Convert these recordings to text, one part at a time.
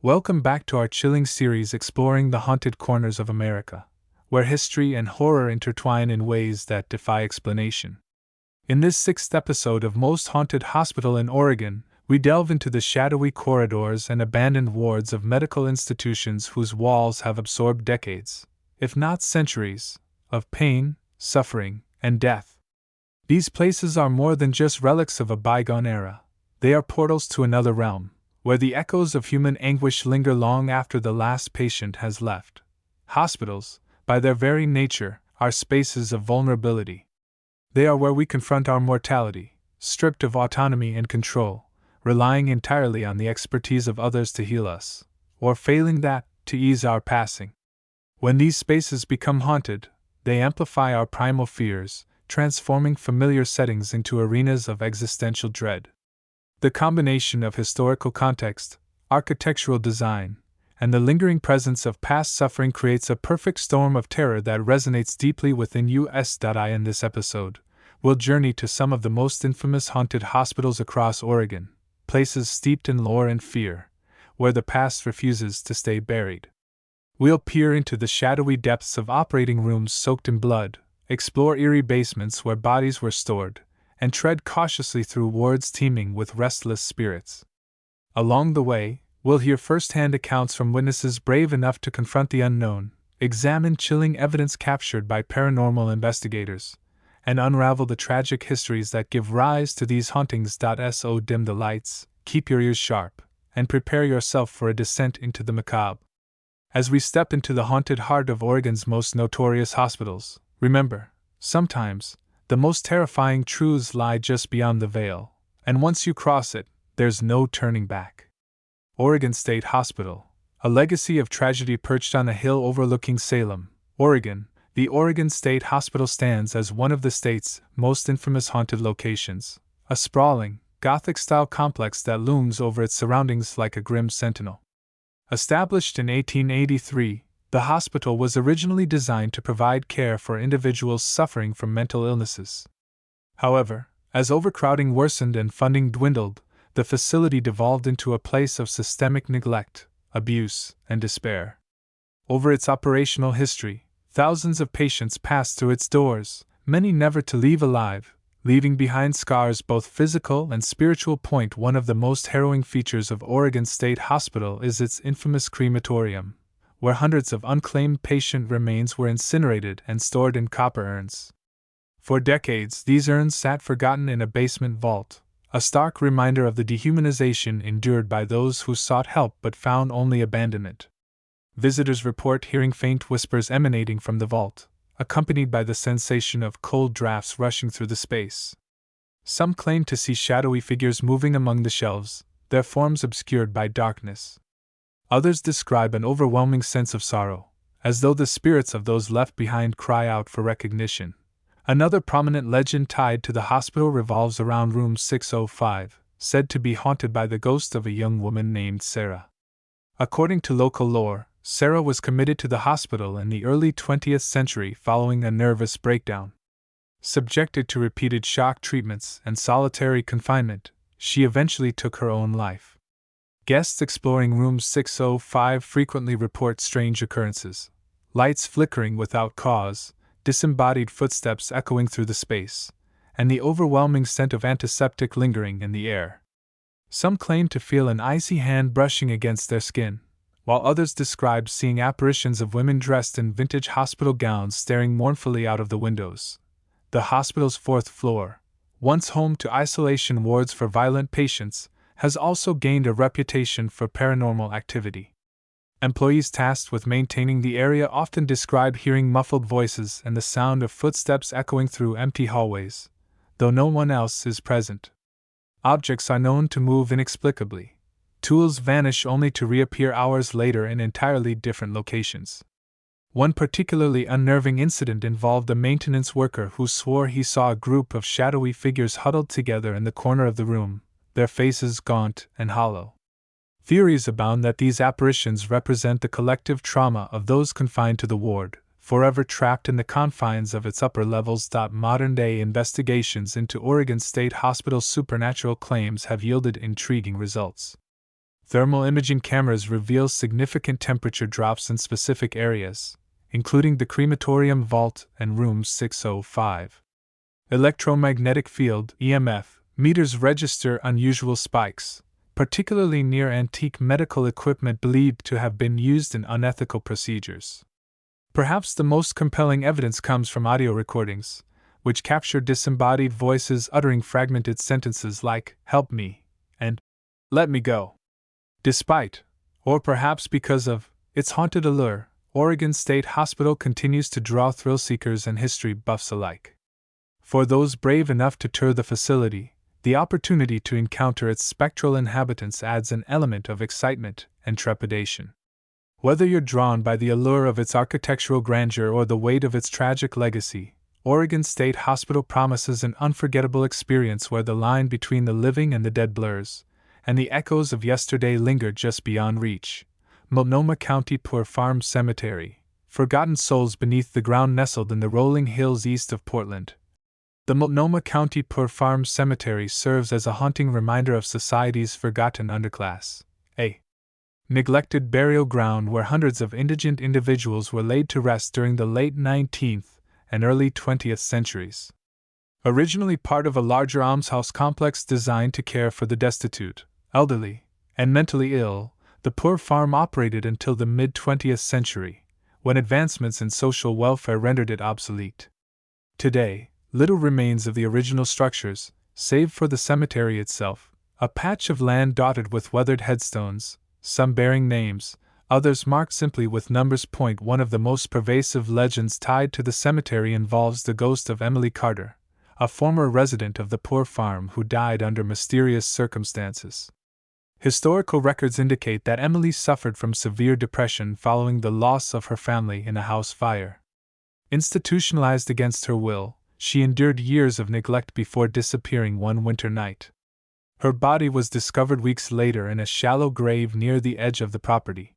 Welcome back to our chilling series exploring the haunted corners of America, where history and horror intertwine in ways that defy explanation. In this sixth episode of Most Haunted Hospital in Oregon, we delve into the shadowy corridors and abandoned wards of medical institutions whose walls have absorbed decades, if not centuries, of pain, suffering, and death. These places are more than just relics of a bygone era. They are portals to another realm, where the echoes of human anguish linger long after the last patient has left. Hospitals, by their very nature, are spaces of vulnerability. They are where we confront our mortality, stripped of autonomy and control, relying entirely on the expertise of others to heal us, or failing that, to ease our passing. When these spaces become haunted, they amplify our primal fears, transforming familiar settings into arenas of existential dread. The combination of historical context, architectural design, and the lingering presence of past suffering creates a perfect storm of terror that resonates deeply within us. In this episode, we'll journey to some of the most infamous haunted hospitals across Oregon, places steeped in lore and fear, where the past refuses to stay buried. We'll peer into the shadowy depths of operating rooms soaked in blood, explore eerie basements where bodies were stored, and tread cautiously through wards teeming with restless spirits. Along the way, we'll hear first-hand accounts from witnesses brave enough to confront the unknown, examine chilling evidence captured by paranormal investigators, and unravel the tragic histories that give rise to these hauntings. So dim the lights, keep your ears sharp, and prepare yourself for a descent into the macabre. As we step into the haunted heart of Oregon's most notorious hospitals, remember, sometimes, the most terrifying truths lie just beyond the veil, and once you cross it, there's no turning back. Oregon State Hospital, a legacy of tragedy perched on a hill overlooking Salem, Oregon. The Oregon State Hospital stands as one of the state's most infamous haunted locations, a sprawling, Gothic-style complex that looms over its surroundings like a grim sentinel. Established in 1883, the hospital was originally designed to provide care for individuals suffering from mental illnesses. However, as overcrowding worsened and funding dwindled, the facility devolved into a place of systemic neglect, abuse, and despair. Over its operational history, thousands of patients passed through its doors, many never to leave alive, leaving behind scars both physical and spiritual. One of the most harrowing features of Oregon State Hospital is its infamous crematorium, where hundreds of unclaimed patient remains were incinerated and stored in copper urns. For decades, these urns sat forgotten in a basement vault, a stark reminder of the dehumanization endured by those who sought help but found only abandonment. Visitors report hearing faint whispers emanating from the vault, accompanied by the sensation of cold drafts rushing through the space. Some claim to see shadowy figures moving among the shelves, their forms obscured by darkness. Others describe an overwhelming sense of sorrow, as though the spirits of those left behind cry out for recognition. Another prominent legend tied to the hospital revolves around room 605, said to be haunted by the ghost of a young woman named Sarah. According to local lore, Sarah was committed to the hospital in the early 20th century following a nervous breakdown. Subjected to repeated shock treatments and solitary confinement, she eventually took her own life. Guests exploring room 605 frequently report strange occurrences: lights flickering without cause, disembodied footsteps echoing through the space, and the overwhelming scent of antiseptic lingering in the air. Some claim to feel an icy hand brushing against their skin, while others describe seeing apparitions of women dressed in vintage hospital gowns staring mournfully out of the windows. The hospital's fourth floor, once home to isolation wards for violent patients, has also gained a reputation for paranormal activity. Employees tasked with maintaining the area often describe hearing muffled voices and the sound of footsteps echoing through empty hallways, though no one else is present. Objects are known to move inexplicably. Tools vanish only to reappear hours later in entirely different locations. One particularly unnerving incident involved a maintenance worker who swore he saw a group of shadowy figures huddled together in the corner of the room, their faces gaunt and hollow. Theories abound that these apparitions represent the collective trauma of those confined to the ward, forever trapped in the confines of its upper levels. Modern-day investigations into Oregon State Hospital's supernatural claims have yielded intriguing results. Thermal imaging cameras reveal significant temperature drops in specific areas, including the crematorium vault and room 605. Electromagnetic field (EMF) meters register unusual spikes, particularly near antique medical equipment believed to have been used in unethical procedures. Perhaps the most compelling evidence comes from audio recordings, which capture disembodied voices uttering fragmented sentences like, "help me," and "let me go." Despite, or perhaps because of, its haunted allure, Oregon State Hospital continues to draw thrill seekers and history buffs alike. For those brave enough to tour the facility, the opportunity to encounter its spectral inhabitants adds an element of excitement and trepidation. Whether you're drawn by the allure of its architectural grandeur or the weight of its tragic legacy, Oregon State Hospital promises an unforgettable experience where the line between the living and the dead blurs, and the echoes of yesterday linger just beyond reach. Multnomah County Poor Farm Cemetery, forgotten souls beneath the ground nestled in the rolling hills east of Portland. The Multnomah County Poor Farm Cemetery serves as a haunting reminder of society's forgotten underclass, a neglected burial ground where hundreds of indigent individuals were laid to rest during the late 19th and early 20th centuries. Originally part of a larger almshouse complex designed to care for the destitute, elderly, and mentally ill, the Poor Farm operated until the mid-20th century, when advancements in social welfare rendered it obsolete. Today, little remains of the original structures, save for the cemetery itself, a patch of land dotted with weathered headstones, some bearing names, others marked simply with numbers. One of the most pervasive legends tied to the cemetery involves the ghost of Emily Carter, a former resident of the Poor Farm who died under mysterious circumstances. Historical records indicate that Emily suffered from severe depression following the loss of her family in a house fire. Institutionalized against her will, she endured years of neglect before disappearing one winter night. Her body was discovered weeks later in a shallow grave near the edge of the property.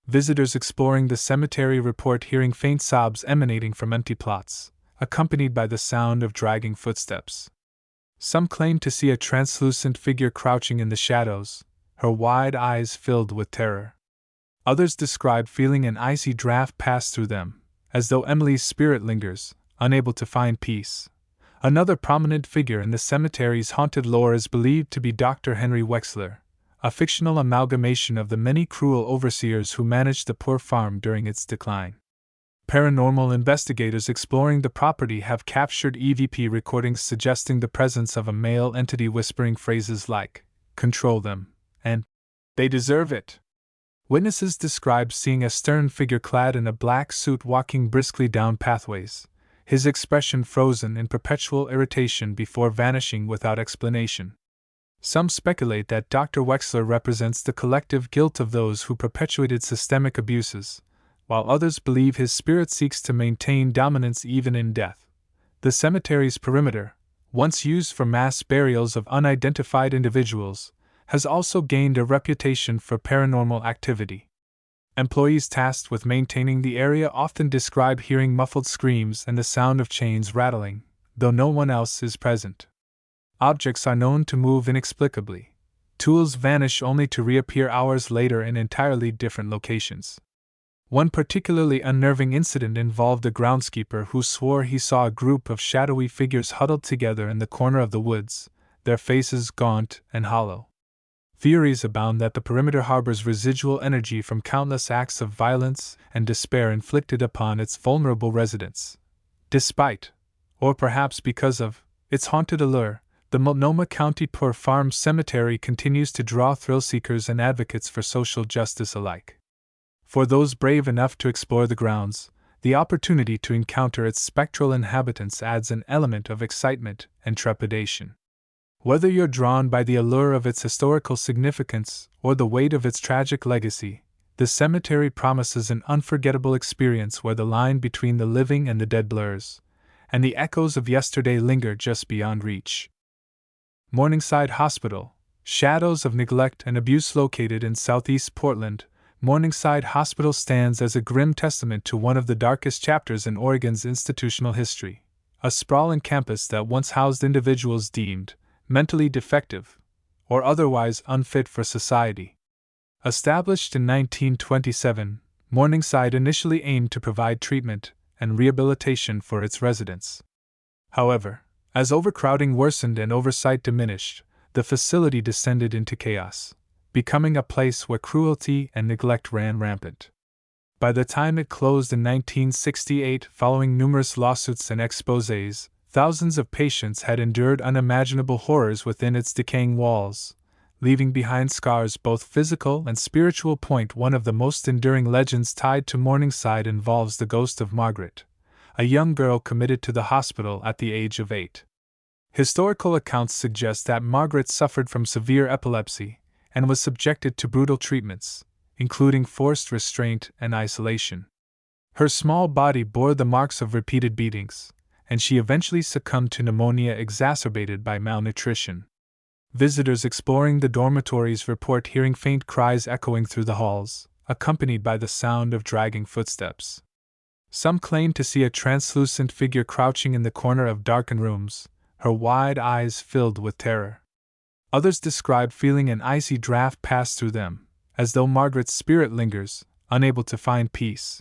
Visitors exploring the cemetery report hearing faint sobs emanating from empty plots, accompanied by the sound of dragging footsteps. Some claim to see a translucent figure crouching in the shadows, her wide eyes filled with terror. Others describe feeling an icy draft pass through them, as though Emily's spirit lingers, unable to find peace. Another prominent figure in the cemetery's haunted lore is believed to be Dr. Henry Wexler, a fictional amalgamation of the many cruel overseers who managed the Poor Farm during its decline. Paranormal investigators exploring the property have captured EVP recordings suggesting the presence of a male entity whispering phrases like, "control them," and "they deserve it." Witnesses describe seeing a stern figure clad in a black suit walking briskly down pathways, his expression frozen in perpetual irritation before vanishing without explanation. Some speculate that Dr. Wexler represents the collective guilt of those who perpetuated systemic abuses, while others believe his spirit seeks to maintain dominance even in death. The cemetery's perimeter, once used for mass burials of unidentified individuals, has also gained a reputation for paranormal activity. Employees tasked with maintaining the area often describe hearing muffled screams and the sound of chains rattling, though no one else is present. Objects are known to move inexplicably. Tools vanish only to reappear hours later in entirely different locations. One particularly unnerving incident involved a groundskeeper who swore he saw a group of shadowy figures huddled together in the corner of the woods, their faces gaunt and hollow. Theories abound that the perimeter harbors residual energy from countless acts of violence and despair inflicted upon its vulnerable residents. Despite, or perhaps because of, its haunted allure, the Multnomah County Poor Farm Cemetery continues to draw thrill seekers and advocates for social justice alike. For those brave enough to explore the grounds, the opportunity to encounter its spectral inhabitants adds an element of excitement and trepidation. Whether you're drawn by the allure of its historical significance or the weight of its tragic legacy, the cemetery promises an unforgettable experience where the line between the living and the dead blurs, and the echoes of yesterday linger just beyond reach. Morningside Hospital, shadows of neglect and abuse. Located in southeast Portland, Morningside Hospital stands as a grim testament to one of the darkest chapters in Oregon's institutional history, a sprawling campus that once housed individuals deemed mentally defective or otherwise unfit for society. Established in 1927, Morningside initially aimed to provide treatment and rehabilitation for its residents. However, as overcrowding worsened and oversight diminished, the facility descended into chaos, becoming a place where cruelty and neglect ran rampant. By the time it closed in 1968, following numerous lawsuits and exposés, thousands of patients had endured unimaginable horrors within its decaying walls, leaving behind scars both physical and spiritual. One of the most enduring legends tied to Morningside involves the ghost of Margaret, a young girl committed to the hospital at the age of 8. Historical accounts suggest that Margaret suffered from severe epilepsy and was subjected to brutal treatments, including forced restraint and isolation. Her small body bore the marks of repeated beatings, and she eventually succumbed to pneumonia exacerbated by malnutrition. Visitors exploring the dormitories report hearing faint cries echoing through the halls, accompanied by the sound of dragging footsteps. Some claim to see a translucent figure crouching in the corner of darkened rooms, her wide eyes filled with terror. Others describe feeling an icy draft pass through them, as though Margaret's spirit lingers, unable to find peace.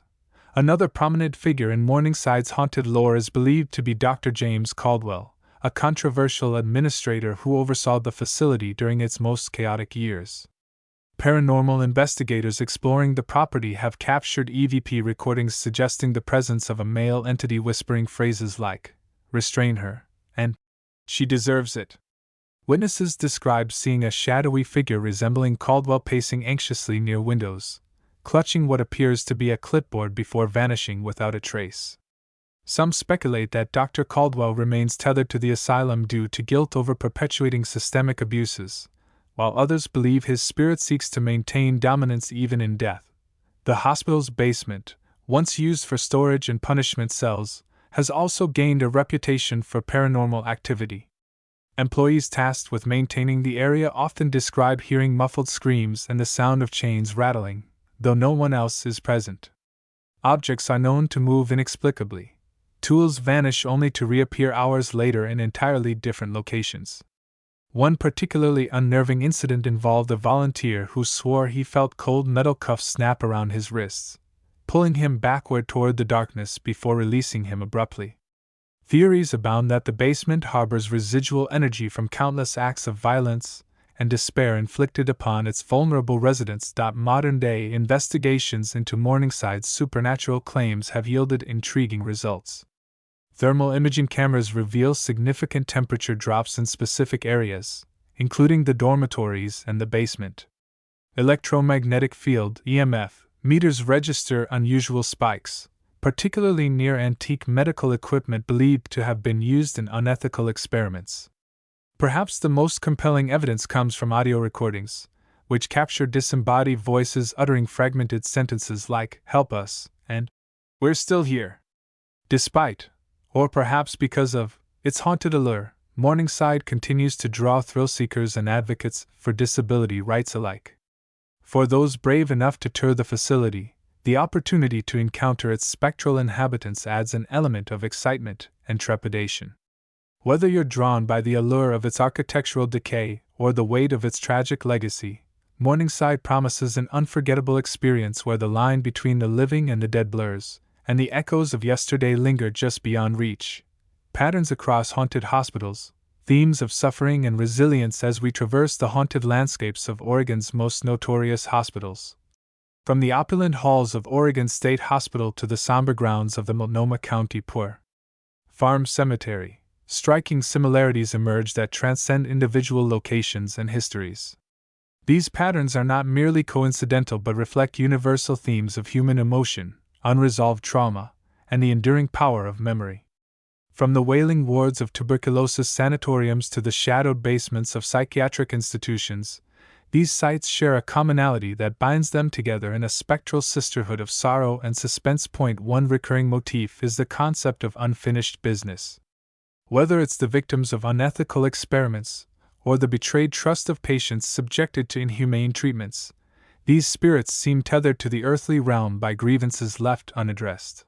Another prominent figure in Morningside's haunted lore is believed to be Dr. James Caldwell, a controversial administrator who oversaw the facility during its most chaotic years. Paranormal investigators exploring the property have captured EVP recordings suggesting the presence of a male entity whispering phrases like, "Restrain her," and "She deserves it." Witnesses describe seeing a shadowy figure resembling Caldwell pacing anxiously near windows, clutching what appears to be a clipboard before vanishing without a trace. Some speculate that Dr. Caldwell remains tethered to the asylum due to guilt over perpetuating systemic abuses, while others believe his spirit seeks to maintain dominance even in death. The hospital's basement, once used for storage and punishment cells, has also gained a reputation for paranormal activity. Employees tasked with maintaining the area often describe hearing muffled screams and the sound of chains rattling, though no one else is present. Objects are known to move inexplicably. Tools vanish only to reappear hours later in entirely different locations. One particularly unnerving incident involved a volunteer who swore he felt cold metal cuffs snap around his wrists, pulling him backward toward the darkness before releasing him abruptly. Theories abound that the basement harbors residual energy from countless acts of violence and despair inflicted upon its vulnerable residents. Modern-day investigations into Morningside's supernatural claims have yielded intriguing results. Thermal imaging cameras reveal significant temperature drops in specific areas, including the dormitories and the basement. Electromagnetic field (EMF) meters register unusual spikes, particularly near antique medical equipment believed to have been used in unethical experiments. Perhaps the most compelling evidence comes from audio recordings, which capture disembodied voices uttering fragmented sentences like, "Help us," and "We're still here." Despite, or perhaps because of, its haunted allure, Morningside continues to draw thrill-seekers and advocates for disability rights alike. For those brave enough to tour the facility, the opportunity to encounter its spectral inhabitants adds an element of excitement and trepidation. Whether you're drawn by the allure of its architectural decay or the weight of its tragic legacy, Morningside promises an unforgettable experience where the line between the living and the dead blurs, and the echoes of yesterday linger just beyond reach. Patterns across haunted hospitals, themes of suffering and resilience as we traverse the haunted landscapes of Oregon's most notorious hospitals. From the opulent halls of Oregon State Hospital to the somber grounds of the Multnomah County Poor Farm Cemetery, striking similarities emerge that transcend individual locations and histories. These patterns are not merely coincidental but reflect universal themes of human emotion, unresolved trauma, and the enduring power of memory. From the wailing wards of tuberculosis sanatoriums to the shadowed basements of psychiatric institutions, these sites share a commonality that binds them together in a spectral sisterhood of sorrow and suspense. One recurring motif is the concept of unfinished business. Whether it's the victims of unethical experiments, or the betrayed trust of patients subjected to inhumane treatments, these spirits seem tethered to the earthly realm by grievances left unaddressed.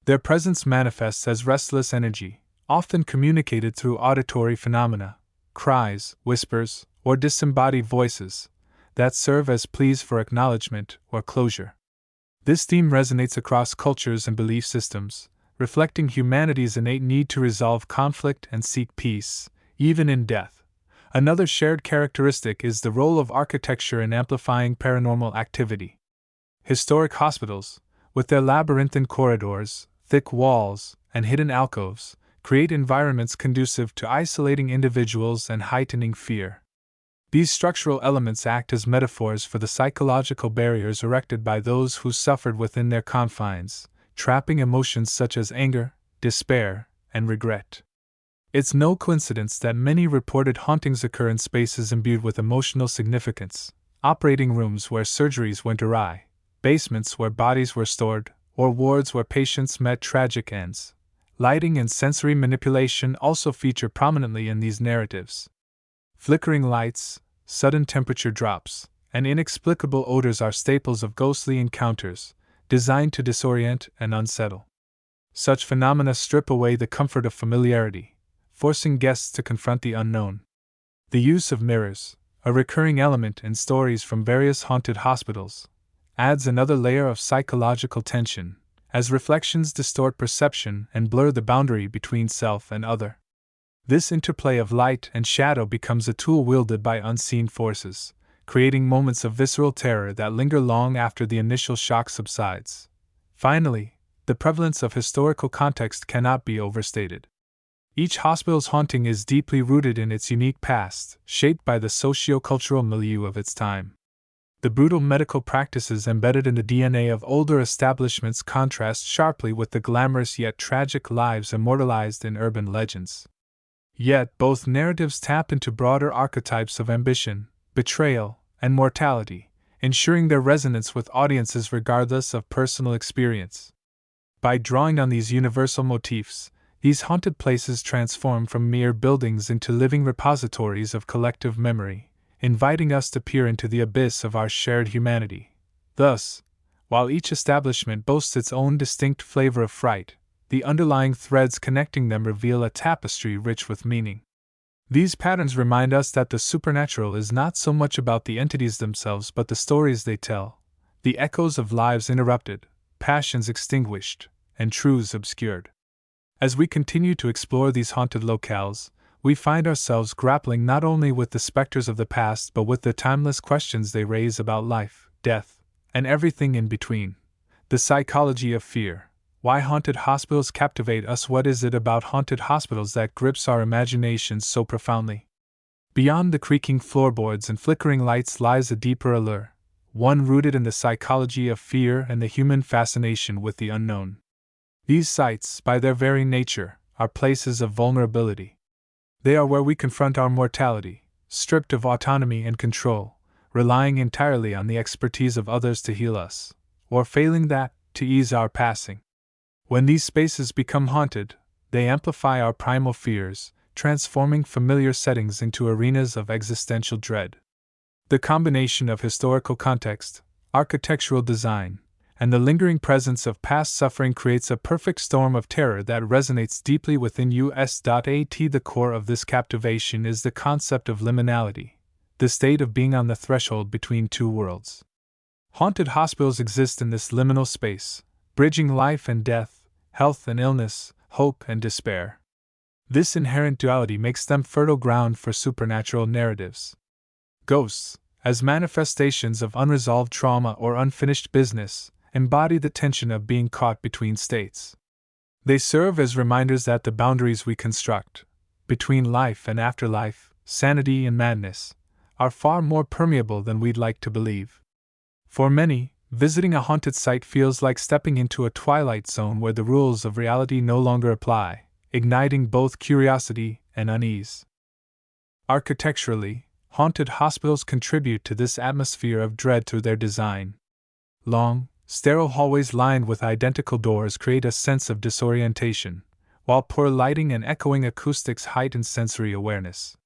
Their presence manifests as restless energy, often communicated through auditory phenomena, cries, whispers, or disembodied voices, that serve as pleas for acknowledgement or closure. This theme resonates across cultures and belief systems, reflecting humanity's innate need to resolve conflict and seek peace, even in death. Another shared characteristic is the role of architecture in amplifying paranormal activity. Historic hospitals, with their labyrinthine corridors, thick walls, and hidden alcoves, create environments conducive to isolating individuals and heightening fear. These structural elements act as metaphors for the psychological barriers erected by those who suffered within their confines, trapping emotions such as anger, despair, and regret. It's no coincidence that many reported hauntings occur in spaces imbued with emotional significance: operating rooms where surgeries went awry, basements where bodies were stored, or wards where patients met tragic ends. Lighting and sensory manipulation also feature prominently in these narratives. Flickering lights, sudden temperature drops, and inexplicable odors are staples of ghostly encounters, designed to disorient and unsettle. Such phenomena strip away the comfort of familiarity, forcing guests to confront the unknown. The use of mirrors, a recurring element in stories from various haunted hospitals, adds another layer of psychological tension, as reflections distort perception and blur the boundary between self and other. This interplay of light and shadow becomes a tool wielded by unseen forces, creating moments of visceral terror that linger long after the initial shock subsides. Finally, the prevalence of historical context cannot be overstated. Each hospital's haunting is deeply rooted in its unique past, shaped by the socio-cultural milieu of its time. The brutal medical practices embedded in the DNA of older establishments contrast sharply with the glamorous yet tragic lives immortalized in urban legends. Yet both narratives tap into broader archetypes of ambition, betrayal, and mortality, ensuring their resonance with audiences regardless of personal experience. By drawing on these universal motifs, these haunted places transform from mere buildings into living repositories of collective memory, inviting us to peer into the abyss of our shared humanity. Thus, while each establishment boasts its own distinct flavor of fright, the underlying threads connecting them reveal a tapestry rich with meaning. These patterns remind us that the supernatural is not so much about the entities themselves but the stories they tell, the echoes of lives interrupted, passions extinguished, and truths obscured. As we continue to explore these haunted locales, we find ourselves grappling not only with the specters of the past but with the timeless questions they raise about life, death, and everything in between. The psychology of fear. Why haunted hospitals captivate us? What is it about haunted hospitals that grips our imaginations so profoundly? Beyond the creaking floorboards and flickering lights lies a deeper allure, one rooted in the psychology of fear and the human fascination with the unknown. These sites, by their very nature, are places of vulnerability. They are where we confront our mortality, stripped of autonomy and control, relying entirely on the expertise of others to heal us, or failing that, to ease our passing. When these spaces become haunted, they amplify our primal fears, transforming familiar settings into arenas of existential dread. The combination of historical context, architectural design, and the lingering presence of past suffering creates a perfect storm of terror that resonates deeply within us. At the core of this captivation is the concept of liminality, the state of being on the threshold between two worlds. Haunted hospitals exist in this liminal space, bridging life and death, health and illness, hope and despair. This inherent duality makes them fertile ground for supernatural narratives. Ghosts, as manifestations of unresolved trauma or unfinished business, embody the tension of being caught between states. They serve as reminders that the boundaries we construct, between life and afterlife, sanity and madness, are far more permeable than we'd like to believe. For many, visiting a haunted site feels like stepping into a twilight zone where the rules of reality no longer apply, igniting both curiosity and unease. Architecturally, haunted hospitals contribute to this atmosphere of dread through their design. Long, sterile hallways lined with identical doors create a sense of disorientation, while poor lighting and echoing acoustics heighten sensory awareness.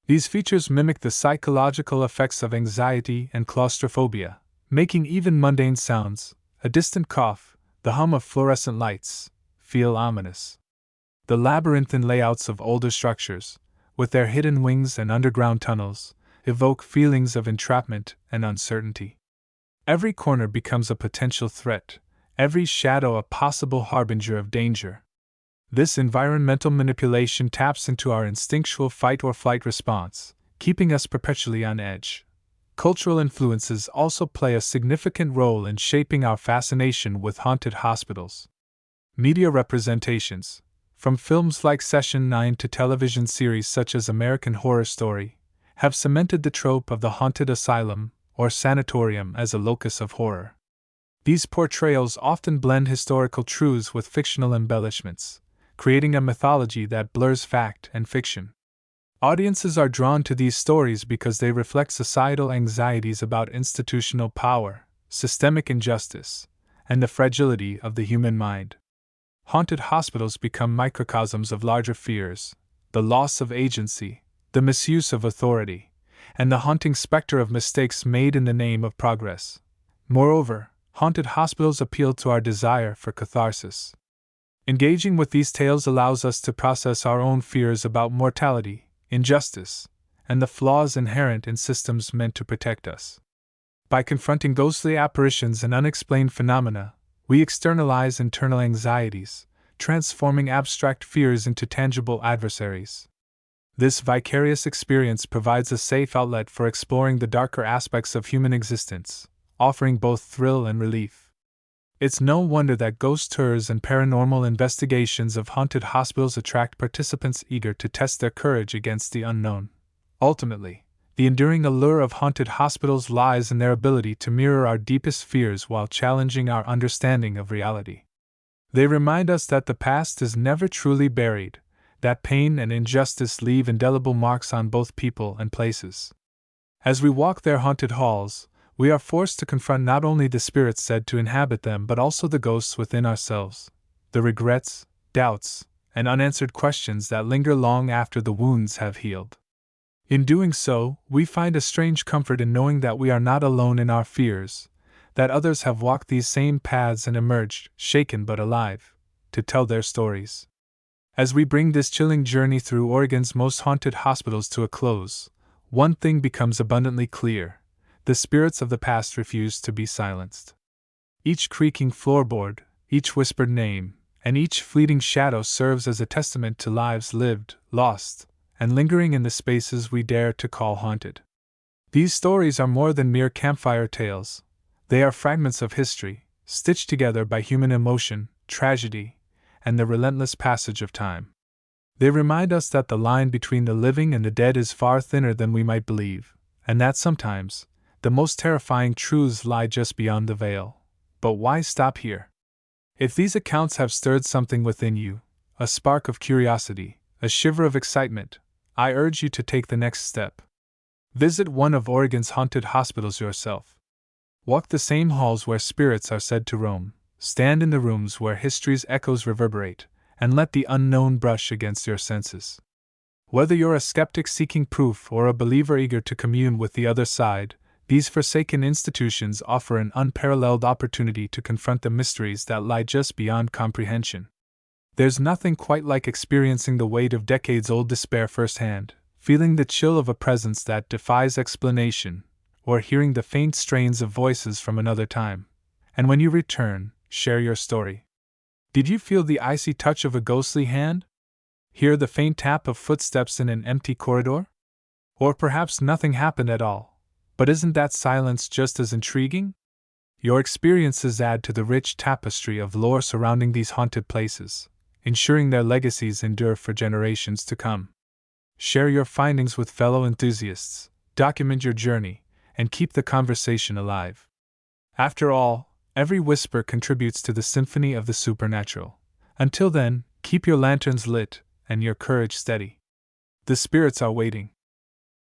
These features mimic the psychological effects of anxiety and claustrophobia, making even mundane sounds, a distant cough, the hum of fluorescent lights, feel ominous. The labyrinthine layouts of older structures, with their hidden wings and underground tunnels, evoke feelings of entrapment and uncertainty. Every corner becomes a potential threat, every shadow a possible harbinger of danger. This environmental manipulation taps into our instinctual fight or flight response, keeping us perpetually on edge. Cultural influences also play a significant role in shaping our fascination with haunted hospitals. Media representations, from films like Session 9 to television series such as American Horror Story, have cemented the trope of the haunted asylum or sanatorium as a locus of horror. These portrayals often blend historical truths with fictional embellishments, creating a mythology that blurs fact and fiction. Audiences are drawn to these stories because they reflect societal anxieties about institutional power, systemic injustice, and the fragility of the human mind. Haunted hospitals become microcosms of larger fears: the loss of agency, the misuse of authority, and the haunting specter of mistakes made in the name of progress. Moreover, haunted hospitals appeal to our desire for catharsis. Engaging with these tales allows us to process our own fears about mortality, injustice, and the flaws inherent in systems meant to protect us. By confronting ghostly apparitions and unexplained phenomena, we externalize internal anxieties, transforming abstract fears into tangible adversaries. This vicarious experience provides a safe outlet for exploring the darker aspects of human existence, offering both thrill and relief. It's no wonder that ghost tours and paranormal investigations of haunted hospitals attract participants eager to test their courage against the unknown. Ultimately, the enduring allure of haunted hospitals lies in their ability to mirror our deepest fears while challenging our understanding of reality. They remind us that the past is never truly buried, that pain and injustice leave indelible marks on both people and places. As we walk their haunted halls, we are forced to confront not only the spirits said to inhabit them but also the ghosts within ourselves, the regrets, doubts, and unanswered questions that linger long after the wounds have healed. In doing so, we find a strange comfort in knowing that we are not alone in our fears, that others have walked these same paths and emerged, shaken but alive, to tell their stories. As we bring this chilling journey through Oregon's most haunted hospitals to a close, one thing becomes abundantly clear: the spirits of the past refuse to be silenced. Each creaking floorboard, each whispered name, and each fleeting shadow serves as a testament to lives lived, lost, and lingering in the spaces we dare to call haunted. These stories are more than mere campfire tales. They are fragments of history, stitched together by human emotion, tragedy, and the relentless passage of time. They remind us that the line between the living and the dead is far thinner than we might believe, and that sometimes the most terrifying truths lie just beyond the veil. But why stop here? If these accounts have stirred something within you, a spark of curiosity, a shiver of excitement, I urge you to take the next step. Visit one of Oregon's haunted hospitals yourself. Walk the same halls where spirits are said to roam, stand in the rooms where history's echoes reverberate, and let the unknown brush against your senses. Whether you're a skeptic seeking proof or a believer eager to commune with the other side, these forsaken institutions offer an unparalleled opportunity to confront the mysteries that lie just beyond comprehension. There's nothing quite like experiencing the weight of decades-old despair firsthand, feeling the chill of a presence that defies explanation, or hearing the faint strains of voices from another time. And when you return, share your story. Did you feel the icy touch of a ghostly hand? Hear the faint tap of footsteps in an empty corridor? Or perhaps nothing happened at all. But isn't that silence just as intriguing? Your experiences add to the rich tapestry of lore surrounding these haunted places, ensuring their legacies endure for generations to come. Share your findings with fellow enthusiasts, document your journey, and keep the conversation alive. After all, every whisper contributes to the symphony of the supernatural. Until then, keep your lanterns lit and your courage steady. The spirits are waiting.